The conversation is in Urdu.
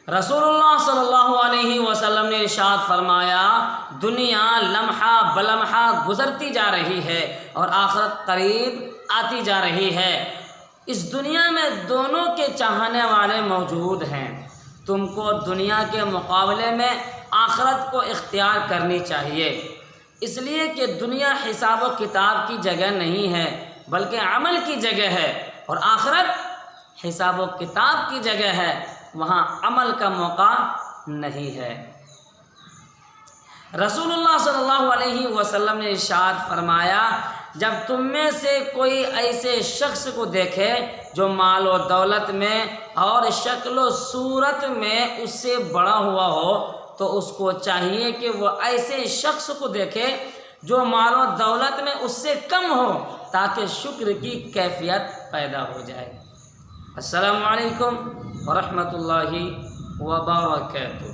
رسول اللہ صلی اللہ علیہ وسلم نے ارشاد فرمایا، دنیا لمحہ بلمحہ گزرتی جا رہی ہے اور آخرت قریب آتی جا رہی ہے۔ اس دنیا میں دونوں کے چاہنے والے موجود ہیں۔ تم کو دنیا کے مقابلے میں آخرت کو اختیار کرنی چاہیے، اس لیے کہ دنیا حساب و کتاب کی جگہ نہیں ہے بلکہ عمل کی جگہ ہے، اور آخرت حساب و کتاب کی جگہ ہے، وہاں عمل کا موقع نہیں ہے۔ رسول اللہ صلی اللہ علیہ وسلم نے ارشاد فرمایا، جب تم میں سے کوئی ایسے شخص کو دیکھے جو مال و دولت میں اور شکل و صورت میں اس سے بڑا ہوا ہو، تو اس کو چاہیے کہ وہ ایسے شخص کو دیکھے جو مال و دولت میں اس سے کم ہو، تاکہ شکر کی کیفیت پیدا ہو جائے۔ السلام علیکم ورحمۃ اللہ وبرکاتہ۔